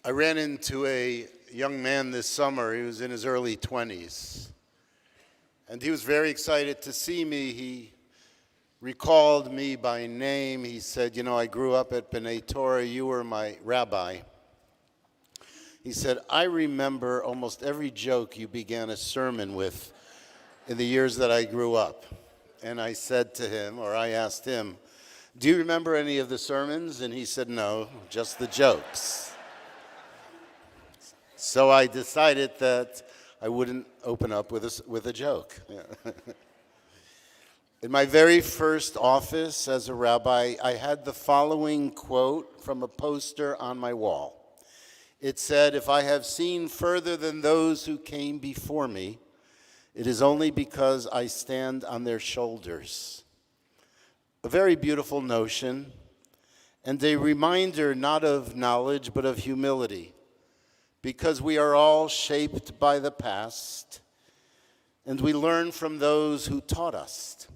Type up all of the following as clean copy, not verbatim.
I ran into a young man this summer. He was in his early 20s. And he was very excited to see me. He recalled me by name. He said, I grew up at B'nai Torah. You were my rabbi. He said, I remember almost every joke you began a sermon with in the years that I grew up. And I said to him, or I asked him, do you remember any of the sermons? And he said, no, just the jokes. So I decided that I wouldn't open up with a joke. In my very first office as a rabbi, I had the following quote from a poster on my wall. It said, if I have seen further than those who came before me, it is only because I stand on their shoulders. A very beautiful notion, and a reminder not of knowledge, but of humility. Because we are all shaped by the past, and we learn from those who taught us.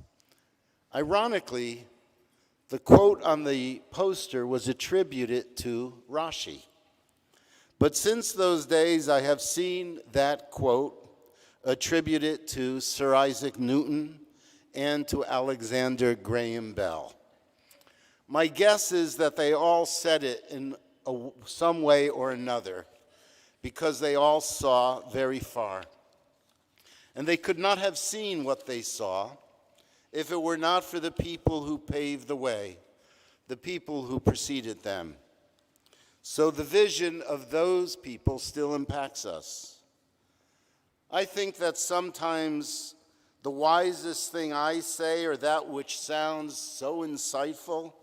Ironically, the quote on the poster was attributed to Rashi. But since those days, I have seen that quote attributed to Sir Isaac Newton and to Alexander Graham Bell. My guess is that they all said it in some way or another, because they all saw very far. And they could not have seen what they saw if it were not for the people who paved the way, the people who preceded them. So the vision of those people still impacts us. I think that sometimes the wisest thing I say, or that which sounds so insightful,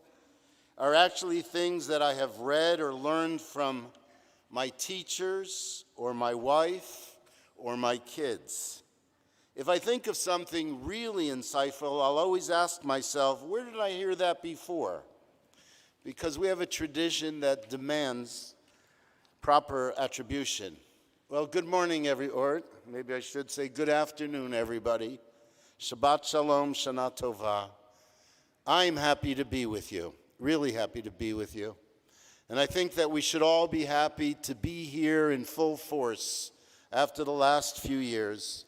are actually things that I have read or learned from my teachers, or my wife, or my kids. If I think of something really insightful, I'll always ask myself, where did I hear that before? Because we have a tradition that demands proper attribution. Well, good morning, or maybe I should say good afternoon, everybody. Shabbat Shalom, Shana Tova. I'm happy to be with you, really happy to be with you. And I think that we should all be happy to be here in full force after the last few years.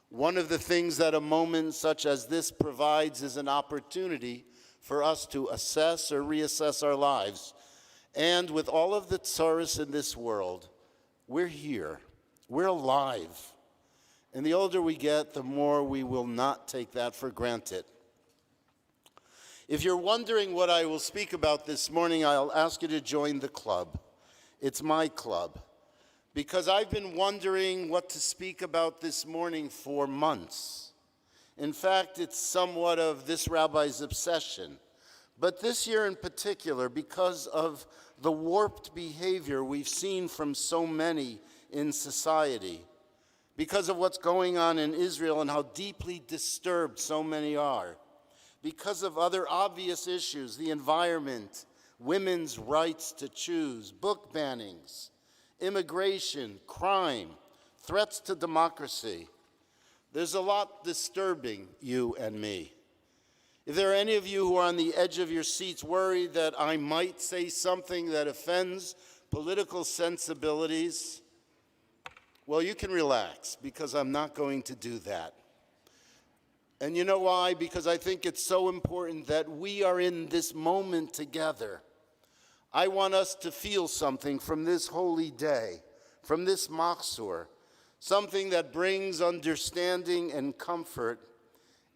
One of the things that a moment such as this provides is an opportunity for us to assess or reassess our lives. And with all of the tsaros in this world, we're here. We're alive. And the older we get, the more we will not take that for granted. If you're wondering what I will speak about this morning, I'll ask you to join the club. It's my club. Because I've been wondering what to speak about this morning for months. In fact, it's somewhat of this rabbi's obsession. But this year in particular, because of the warped behavior we've seen from so many in society, because of what's going on in Israel and how deeply disturbed so many are, because of other obvious issues, the environment, women's rights to choose, book bannings, immigration, crime, threats to democracy. There's a lot disturbing you and me. If there are any of you who are on the edge of your seats worried that I might say something that offends political sensibilities, well, you can relax, because I'm not going to do that. And you know why? Because I think it's so important that we are in this moment together. I want us to feel something from this holy day, from this machzor, something that brings understanding and comfort,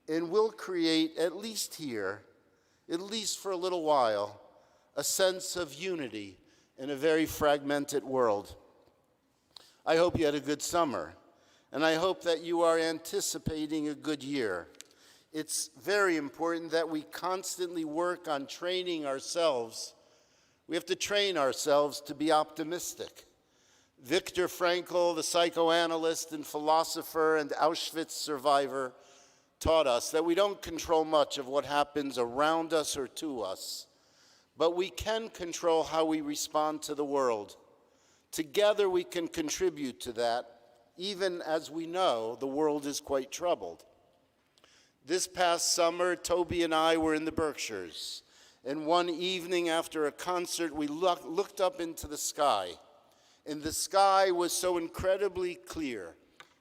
and will create, at least here, at least for a little while, a sense of unity in a very fragmented world. I hope you had a good summer. And I hope that you are anticipating a good year. It's very important that we constantly work on training ourselves. We have to train ourselves to be optimistic. Viktor Frankl, the psychoanalyst and philosopher and Auschwitz survivor, taught us that we don't control much of what happens around us or to us, but we can control how we respond to the world. Together we can contribute to that, even as we know the world is quite troubled. This past summer, Toby and I were in the Berkshires, and one evening after a concert, we looked up into the sky, and the sky was so incredibly clear.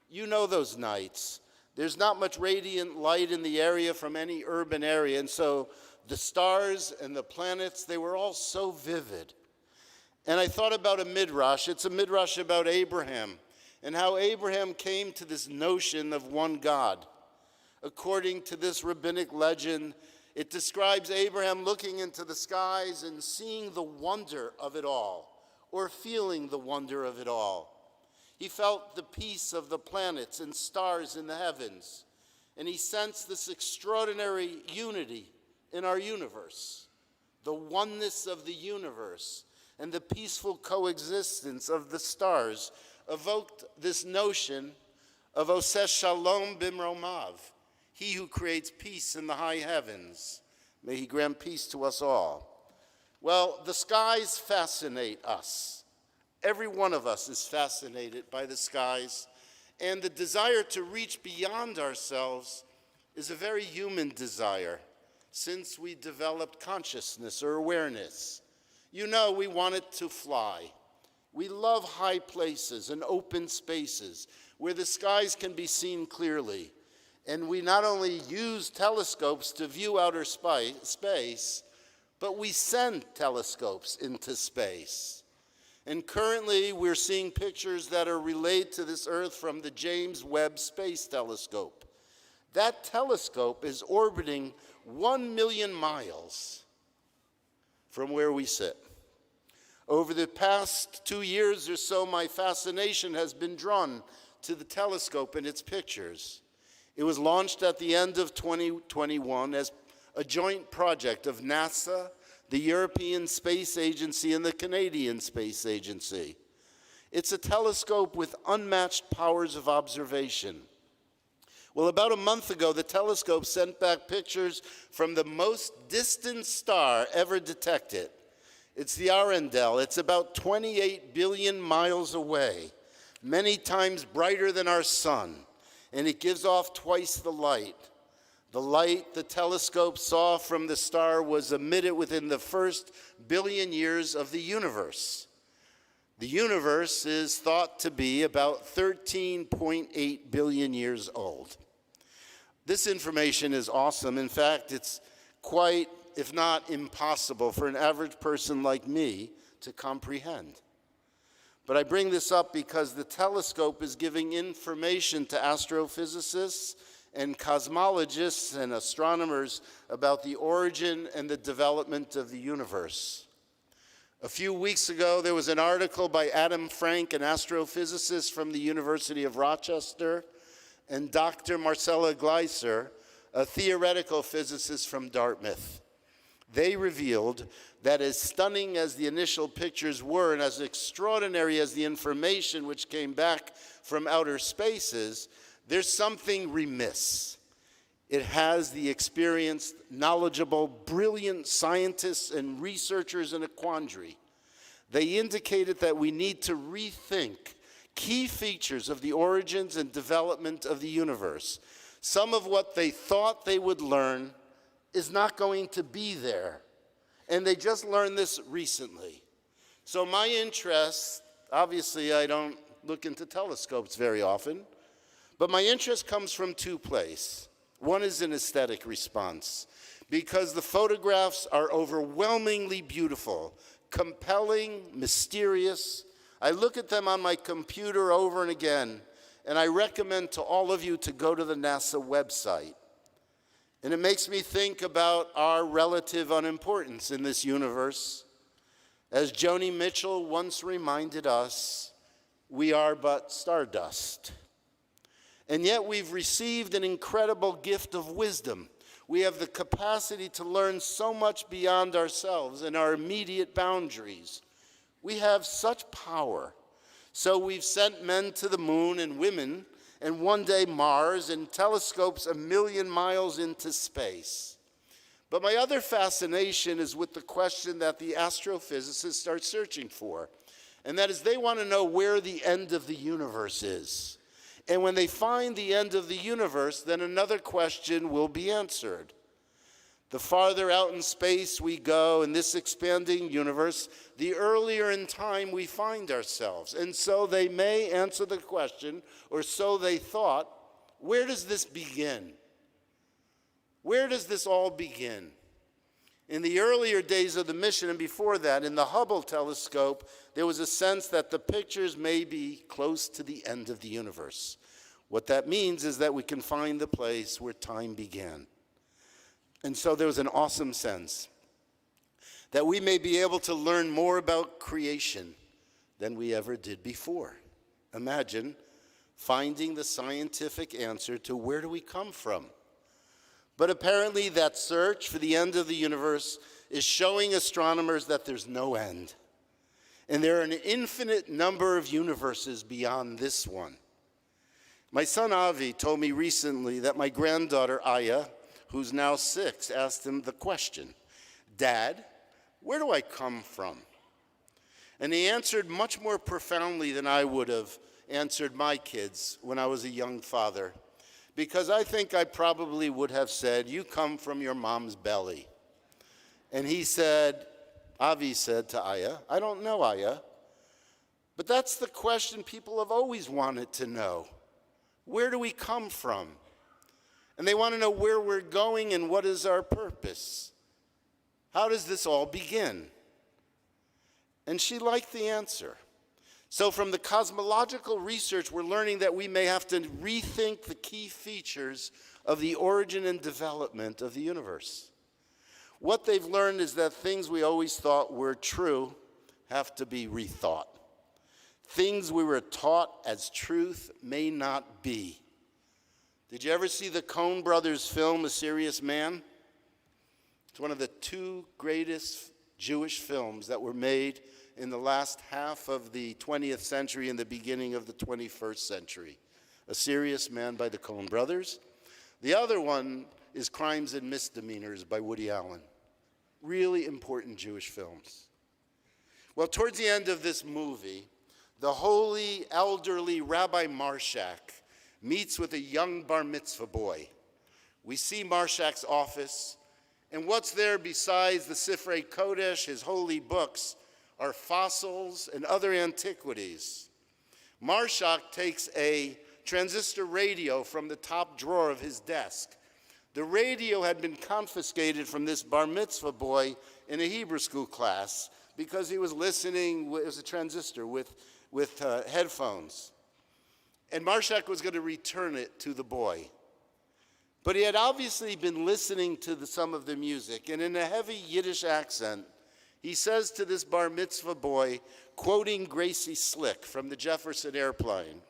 You know those nights. There's not much radiant light in the area from any urban area, and so the stars and the planets, they were all so vivid. And I thought about a midrash. It's a midrash about Abraham and how Abraham came to this notion of one God. According to this rabbinic legend, it describes Abraham looking into the skies and seeing the wonder of it all, or feeling the wonder of it all. He felt the peace of the planets and stars in the heavens, and he sensed this extraordinary unity in our universe, the oneness of the universe, and the peaceful coexistence of the stars evoked this notion of Oseh Shalom Bimromav, he who creates peace in the high heavens. May he grant peace to us all. Well, the skies fascinate us. Every one of us is fascinated by the skies, and the desire to reach beyond ourselves is a very human desire since we developed consciousness or awareness. You know, we wanted to fly. We love high places and open spaces where the skies can be seen clearly. And we not only use telescopes to view outer space, but we send telescopes into space. And currently, we're seeing pictures that are relayed to this Earth from the James Webb Space Telescope. That telescope is orbiting 1 million miles from where we sit. Over the past 2 years or so, my fascination has been drawn to the telescope and its pictures. It was launched at the end of 2021 as a joint project of NASA, the European Space Agency, and the Canadian Space Agency. It's a telescope with unmatched powers of observation. Well, about a month ago, the telescope sent back pictures from the most distant star ever detected. It's the Arendelle. It's about 28 billion miles away, many times brighter than our sun, and it gives off twice the light. The light the telescope saw from the star was emitted within the first billion years of the universe. The universe is thought to be about 13.8 billion years old. This information is awesome. In fact, it's quite, if not impossible, for an average person like me to comprehend. But I bring this up because the telescope is giving information to astrophysicists and cosmologists and astronomers about the origin and the development of the universe. A few weeks ago, there was an article by Adam Frank, an astrophysicist from the University of Rochester, and Dr. Marcella Gleiser, a theoretical physicist from Dartmouth. They revealed that as stunning as the initial pictures were and as extraordinary as the information which came back from outer spaces, there's something remiss. It has the experienced, knowledgeable, brilliant scientists and researchers in a quandary. They indicated that we need to rethink key features of the origins and development of the universe. Some of what they thought they would learn is not going to be there. And they just learned this recently. So my interest, obviously I don't look into telescopes very often, but my interest comes from two places. One is an aesthetic response, because the photographs are overwhelmingly beautiful, compelling, mysterious. I look at them on my computer over and again, and I recommend to all of you to go to the NASA website. And it makes me think about our relative unimportance in this universe. As Joni Mitchell once reminded us, we are but stardust. And yet we've received an incredible gift of wisdom. We have the capacity to learn so much beyond ourselves and our immediate boundaries. We have such power. So we've sent men to the moon and women, and one day Mars, and telescopes 1 million miles into space. But my other fascination is with the question that the astrophysicists are searching for, and that is they want to know where the end of the universe is. And when they find the end of the universe, then another question will be answered. The farther out in space we go in this expanding universe, the earlier in time we find ourselves. And so they may answer the question, or so they thought, where does this begin? Where does this all begin? In the earlier days of the mission, and before that, in the Hubble telescope, there was a sense that the pictures may be close to the end of the universe. What that means is that we can find the place where time began. And so there was an awesome sense that we may be able to learn more about creation than we ever did before. Imagine finding the scientific answer to where do we come from. But apparently that search for the end of the universe is showing astronomers that there's no end. And there are an infinite number of universes beyond this one. My son Avi told me recently that my granddaughter Aya, who's now 6, asked him the question, "Dad, where do I come from?" And he answered much more profoundly than I would have answered my kids when I was a young father. Because I think I probably would have said, "You come from your mom's belly." And he said, Avi said to Aya, "I don't know, Aya." But that's the question people have always wanted to know. Where do we come from? And they want to know where we're going and what is our purpose. How does this all begin? And she liked the answer. So from the cosmological research, we're learning that we may have to rethink the key features of the origin and development of the universe. What they've learned is that things we always thought were true have to be rethought. Things we were taught as truth may not be. Did you ever see the Coen brothers film, A Serious Man? It's one of the 2 greatest Jewish films that were made in the last half of the 20th century and the beginning of the 21st century. A Serious Man by the Coen brothers. The other one is Crimes and Misdemeanors by Woody Allen. Really important Jewish films. Well, towards the end of this movie, the holy, elderly Rabbi Marshak meets with a young bar mitzvah boy. We see Marshak's office, and what's there besides the Sifrei Kodesh, his holy books, are fossils and other antiquities. Marshak takes a transistor radio from the top drawer of his desk. The radio had been confiscated from this bar mitzvah boy in a Hebrew school class because he was listening, it was a transistor with headphones. And Marshak was going to return it to the boy. But he had obviously been listening to some of the music, and in a heavy Yiddish accent, he says to this bar mitzvah boy, quoting Gracie Slick from the Jefferson Airplane,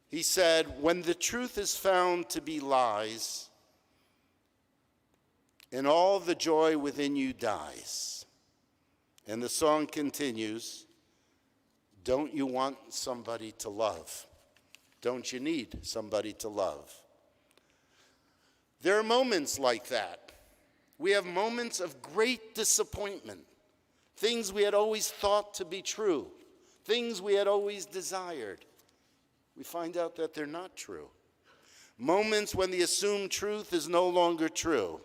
he said, "When the truth is found to be lies, and all the joy within you dies." And the song continues, "Don't you want somebody to love? Don't you need somebody to love?" There are moments like that. We have moments of great disappointment, things we had always thought to be true, things we had always desired. We find out that they're not true. Moments when the assumed truth is no longer true.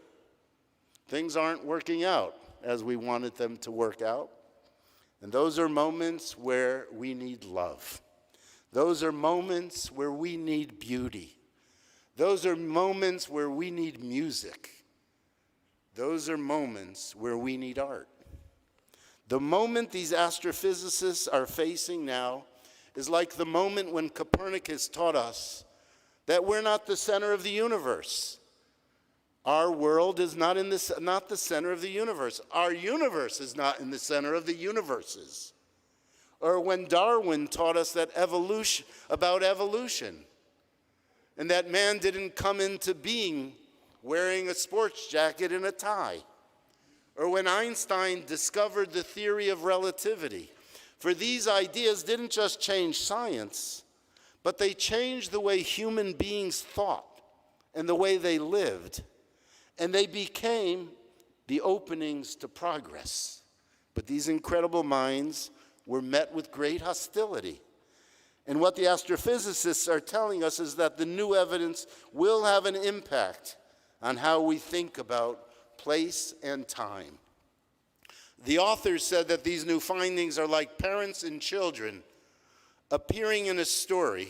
Things aren't working out as we wanted them to work out. And those are moments where we need love. Those are moments where we need beauty. Those are moments where we need music. Those are moments where we need art. The moment these astrophysicists are facing now is like the moment when Copernicus taught us that we're not the center of the universe. Our world is not the center of the universe. Our universe is not in the center of the universes. Or when Darwin taught us that about evolution, and that man didn't come into being wearing a sports jacket and a tie. Or when Einstein discovered the theory of relativity. For these ideas didn't just change science, but they changed the way human beings thought and the way they lived. And they became the openings to progress. But these incredible minds were met with great hostility. And what the astrophysicists are telling us is that the new evidence will have an impact on how we think about place and time. The authors said that these new findings are like parents and children appearing in a story,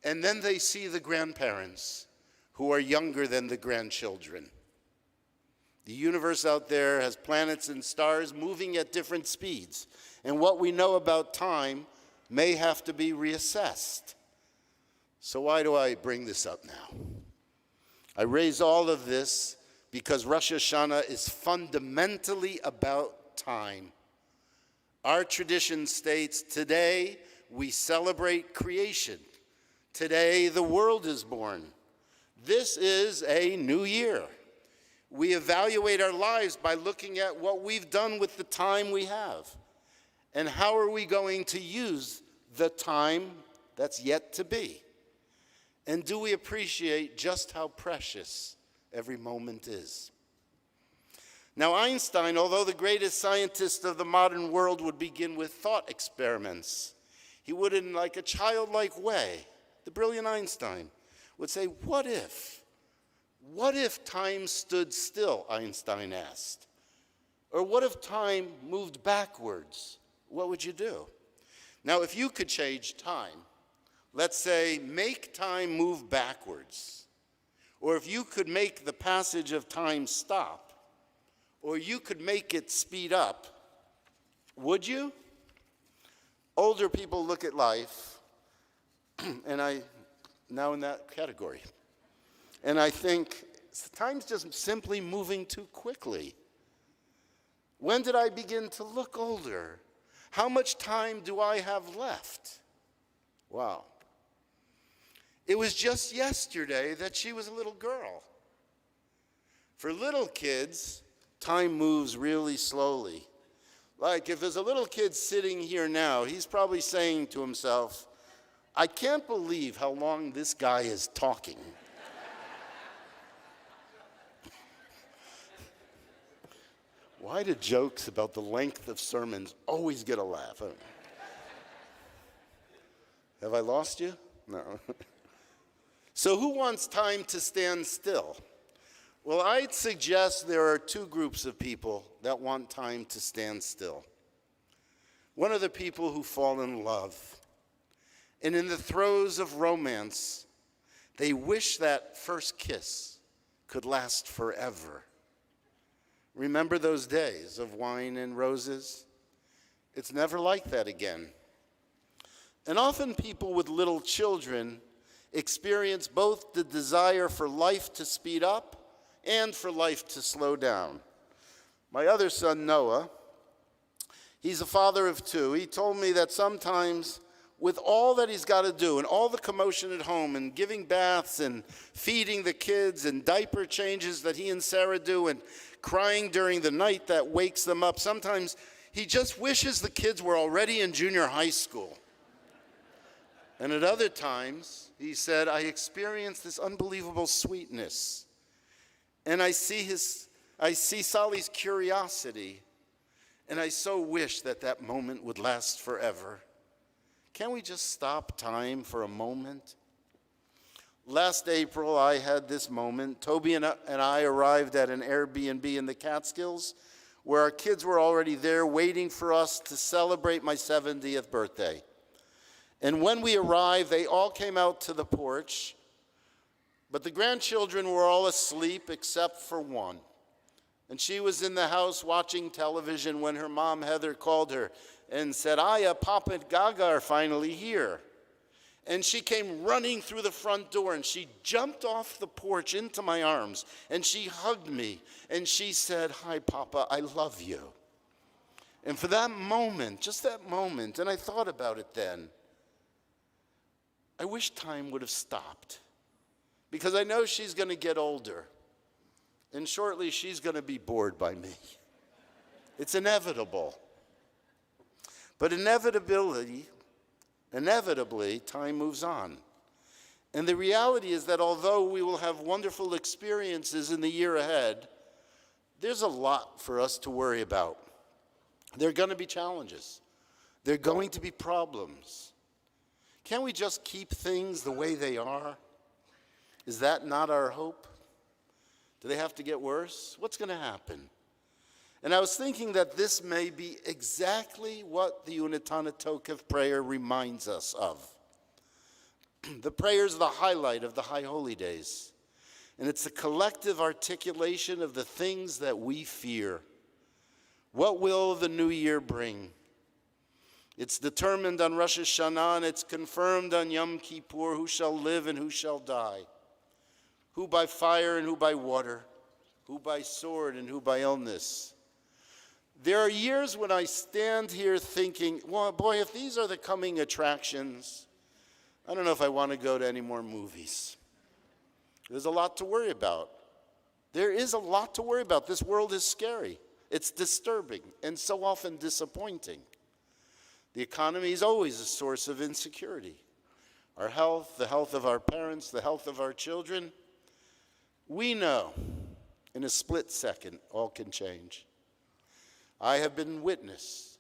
and then they see the grandparents who are younger than the grandchildren. The universe out there has planets and stars moving at different speeds, and what we know about time may have to be reassessed. So why do I bring this up now? I raise all of this because Rosh Hashanah is fundamentally about time. Our tradition states, today we celebrate creation. Today the world is born. This is a new year. We evaluate our lives by looking at what we've done with the time we have. And how are we going to use the time that's yet to be? And do we appreciate just how precious every moment is? Now, Einstein, although the greatest scientist of the modern world, would begin with thought experiments. He would, in like a childlike way, the brilliant Einstein would say, what if? What if time stood still, Einstein asked? Or what if time moved backwards? What would you do? Now, if you could change time, let's say make time move backwards, or if you could make the passage of time stop, or you could make it speed up, would you? Older people look at life, and I, now in that category, and I think, time's just simply moving too quickly. When did I begin to look older? How much time do I have left? Wow. It was just yesterday that she was a little girl. For little kids, time moves really slowly. Like if there's a little kid sitting here now, he's probably saying to himself, I can't believe how long this guy is talking. Why do jokes about the length of sermons always get a laugh? Have I lost you? No. So who wants time to stand still? Well, I'd suggest there are two groups of people that want time to stand still. One are the people who fall in love. And in the throes of romance, they wish that first kiss could last forever. Remember those days of wine and roses? It's never like that again. And often people with little children experience both the desire for life to speed up and for life to slow down. My other son, Noah, he's a father of two. He told me that sometimes with all that he's got to do and all the commotion at home and giving baths and feeding the kids and diaper changes that he and Sarah do and crying during the night that wakes them up, sometimes he just wishes the kids were already in junior high school. And at other times, he said, I experience this unbelievable sweetness. And I see Sally's curiosity, and I so wish that that moment would last forever. Can't we just stop time for a moment? Last April, I had this moment. Toby and I arrived at an Airbnb in the Catskills where our kids were already there waiting for us to celebrate my 70th birthday. And when we arrived, they all came out to the porch, but the grandchildren were all asleep except for one. And she was in the house watching television when her mom, Heather, called her and said, Aya, Papa and Gaga are finally here. And she came running through the front door, and she jumped off the porch into my arms, and she hugged me, and she said, hi, Papa, I love you. And for that moment, just that moment, and I thought about it then, I wish time would have stopped, because I know she's going to get older, and shortly she's going to be bored by me. It's inevitable. But inevitably, time moves on. And the reality is that although we will have wonderful experiences in the year ahead, there's a lot for us to worry about. There are going to be challenges. There are going to be problems. Can't we just keep things the way they are? Is that not our hope? Do they have to get worse? What's going to happen? And I was thinking that this may be exactly what the Unetana Tokef prayer reminds us of. The prayer is the highlight of the High Holy Days. And it's a collective articulation of the things that we fear. What will the new year bring? It's determined on Rosh Hashanah and it's confirmed on Yom Kippur, who shall live and who shall die. Who by fire and who by water, who by sword and who by illness. There are years when I stand here thinking, well, boy, if these are the coming attractions, I don't know if I want to go to any more movies. There's a lot to worry about. There is a lot to worry about. This world is scary. It's disturbing and so often disappointing. The economy is always a source of insecurity. Our health, the health of our parents, the health of our children. We know in a split second all can change. I have been witness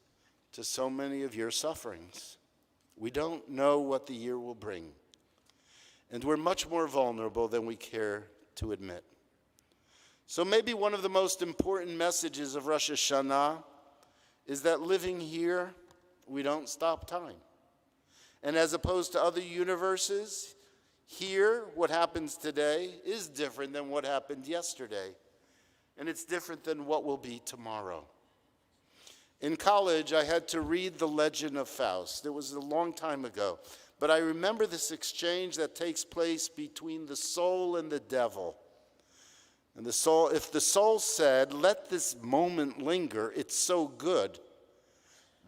to so many of your sufferings. We don't know what the year will bring. And we're much more vulnerable than we care to admit. So maybe one of the most important messages of Rosh Hashanah is that living here, we don't stop time. And as opposed to other universes, here, what happens today is different than what happened yesterday. And it's different than what will be tomorrow. In college, I had to read The Legend of Faust. It was a long time ago. But I remember this exchange that takes place between the soul and the devil. And the soul, if the soul said, let this moment linger, it's so good,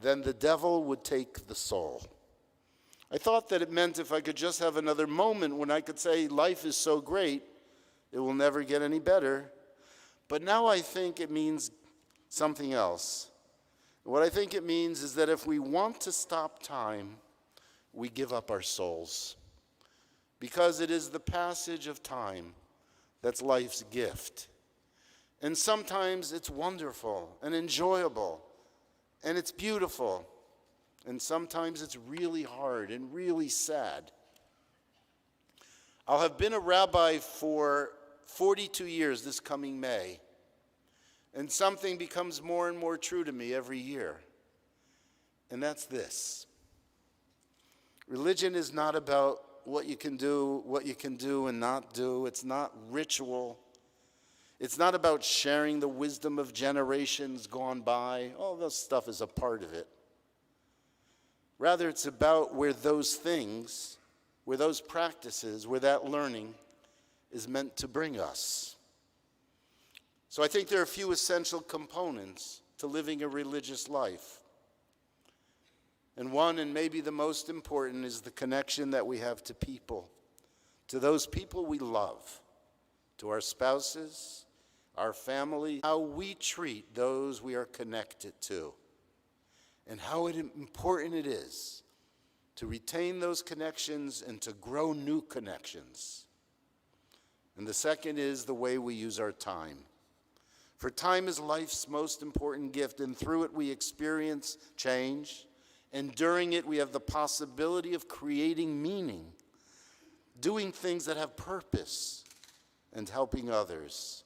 then the devil would take the soul. I thought that it meant if I could just have another moment when I could say, life is so great, it will never get any better. But now I think it means something else. What I think it means is that if we want to stop time, we give up our souls. Because it is the passage of time that's life's gift. And sometimes it's wonderful and enjoyable and it's beautiful. And sometimes it's really hard and really sad. I'll have been a rabbi for 42 years this coming May. And something becomes more and more true to me every year. And that's this. Religion is not about what you can do and not do. It's not ritual. It's not about sharing the wisdom of generations gone by. All this stuff is a part of it. Rather, it's about where those things, where those practices, where that learning is meant to bring us. So I think there are a few essential components to living a religious life. And one, and maybe the most important, is the connection that we have to people, to those people we love, to our spouses, our family, how we treat those we are connected to, and how important it is to retain those connections and to grow new connections. And the second is the way we use our time. For time is life's most important gift, and through it we experience change. And during it, we have the possibility of creating meaning, doing things that have purpose, and helping others.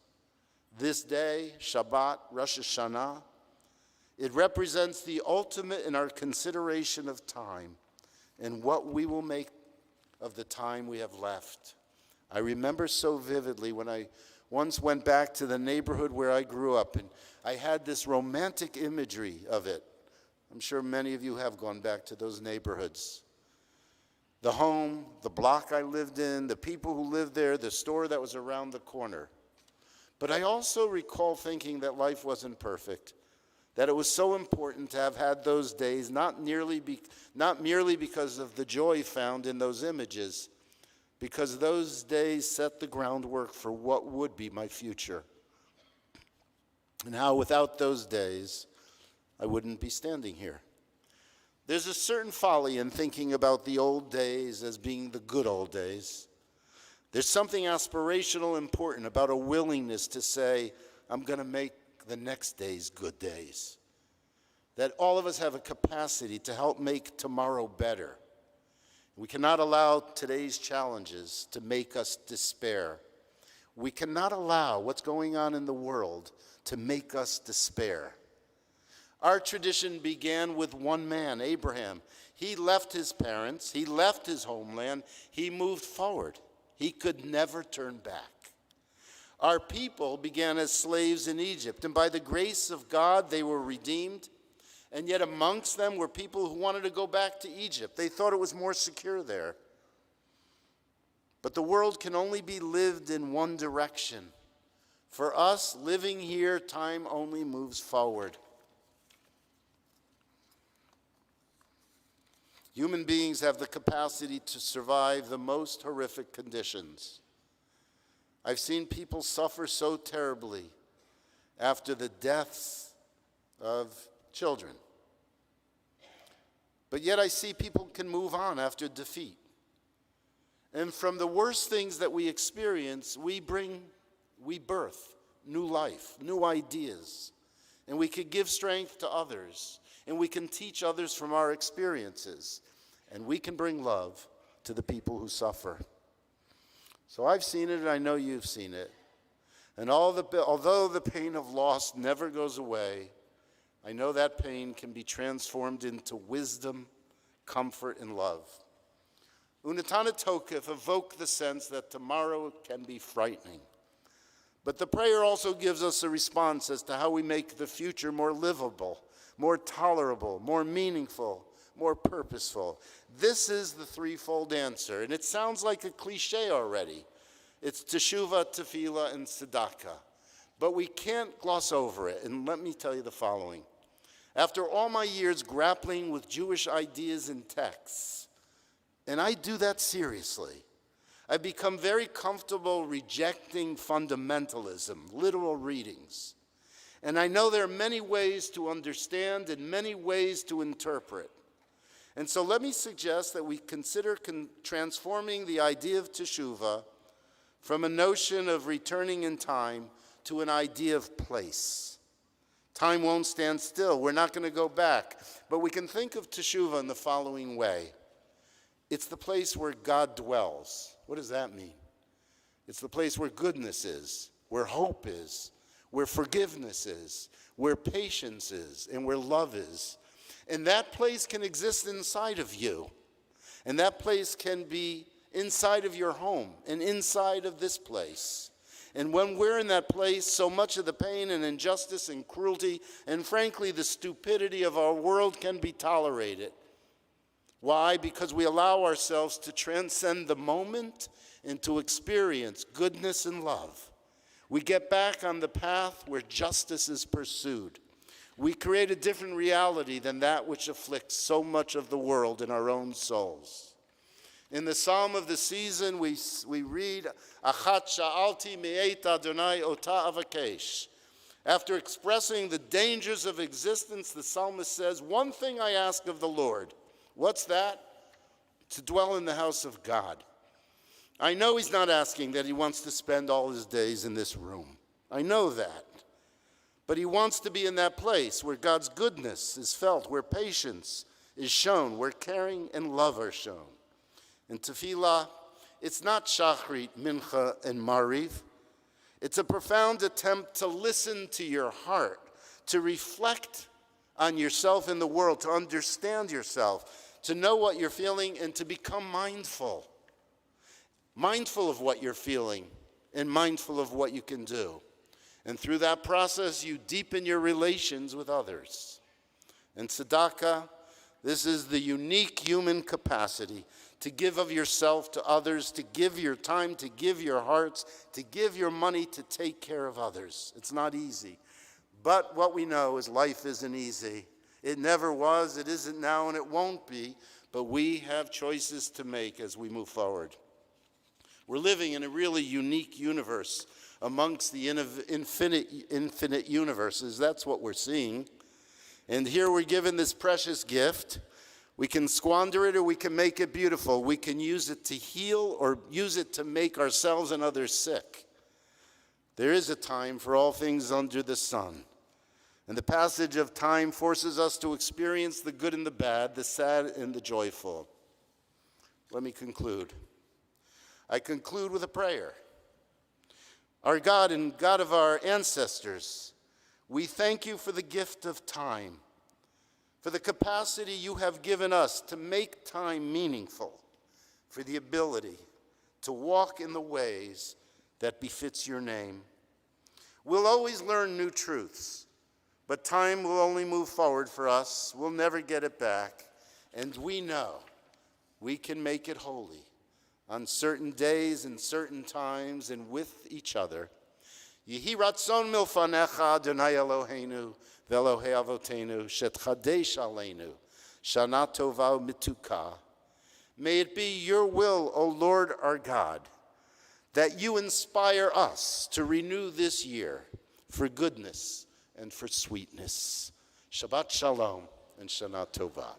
This day, Shabbat, Rosh Hashanah, it represents the ultimate in our consideration of time and what we will make of the time we have left. I remember so vividly when I once went back to the neighborhood where I grew up, and I had this romantic imagery of it. I'm sure many of you have gone back to those neighborhoods. The home, the block I lived in, the people who lived there, the store that was around the corner. But I also recall thinking that life wasn't perfect, that it was so important to have had those days, not merely because of the joy found in those images, because those days set the groundwork for what would be my future. And how without those days, I wouldn't be standing here. There's a certain folly in thinking about the old days as being the good old days. There's something aspirational important about a willingness to say, I'm going to make the next days good days. That all of us have a capacity to help make tomorrow better. We cannot allow today's challenges to make us despair. We cannot allow what's going on in the world to make us despair. Our tradition began with one man, Abraham. He left his parents, he left his homeland, he moved forward. He could never turn back. Our people began as slaves in Egypt, and by the grace of God, they were redeemed. And yet amongst them were people who wanted to go back to Egypt. They thought it was more secure there. But the world can only be lived in one direction. For us, living here, time only moves forward. Human beings have the capacity to survive the most horrific conditions. I've seen people suffer so terribly after the deaths of children. But yet I see people can move on after defeat. And from the worst things that we experience, we birth new life, new ideas. And we can give strength to others. And we can teach others from our experiences. And we can bring love to the people who suffer. So I've seen it, and I know you've seen it. And although the pain of loss never goes away, I know that pain can be transformed into wisdom, comfort, and love. Unatana Tokef evoke the sense that tomorrow can be frightening. But the prayer also gives us a response as to how we make the future more livable, more tolerable, more meaningful, more purposeful. This is the threefold answer, and it sounds like a cliche already. It's teshuvah, tefillah, and tzedakah. But we can't gloss over it, and let me tell you the following. After all my years grappling with Jewish ideas and texts, and I do that seriously, I've become very comfortable rejecting fundamentalism, literal readings. And I know there are many ways to understand and many ways to interpret. And so let me suggest that we consider transforming the idea of teshuvah from a notion of returning in time to an idea of place. Time won't stand still. We're not going to go back. But we can think of teshuvah in the following way. It's the place where God dwells. What does that mean? It's the place where goodness is, where hope is, where forgiveness is, where patience is, and where love is. And that place can exist inside of you. And that place can be inside of your home and inside of this place. And when we're in that place, so much of the pain and injustice and cruelty and frankly the stupidity of our world can be tolerated. Why? Because we allow ourselves to transcend the moment and to experience goodness and love. We get back on the path where justice is pursued. We create a different reality than that which afflicts so much of the world in our own souls. In the Psalm of the season, we read, Achat sha'alti me'et Adonai ota avakesh. After expressing the dangers of existence, the psalmist says, one thing I ask of the Lord. What's that? To dwell in the house of God. I know he's not asking that he wants to spend all his days in this room. I know that. But he wants to be in that place where God's goodness is felt, where patience is shown, where caring and love are shown. In tefillah, it's not shachrit, mincha, and mariv. It's a profound attempt to listen to your heart, to reflect on yourself in the world, to understand yourself, to know what you're feeling, and to become mindful. Mindful of what you're feeling and mindful of what you can do. And through that process, you deepen your relations with others. And tzedakah, this is the unique human capacity to give of yourself to others, to give your time, to give your hearts, to give your money, to take care of others. It's not easy. But what we know is life isn't easy. It never was, it isn't now, and it won't be. But we have choices to make as we move forward. We're living in a really unique universe amongst the infinite universes. That's what we're seeing. And here we're given this precious gift. We can squander it or we can make it beautiful. We can use it to heal or use it to make ourselves and others sick. There is a time for all things under the sun. And the passage of time forces us to experience the good and the bad, the sad and the joyful. Let me conclude. I conclude with a prayer. Our God and God of our ancestors, we thank you for the gift of time, for the capacity you have given us to make time meaningful, for the ability to walk in the ways that befits your name. We'll always learn new truths, but time will only move forward for us. We'll never get it back, and we know we can make it holy on certain days and certain times and with each other. Yehi ratzon milfanecha Adonai Eloheinu ve'Elohei avotenu shetchadesh aleinu shana tova mituka. May it be your will, O Lord our God, that you inspire us to renew this year for goodness and for sweetness. Shabbat shalom and shana tova.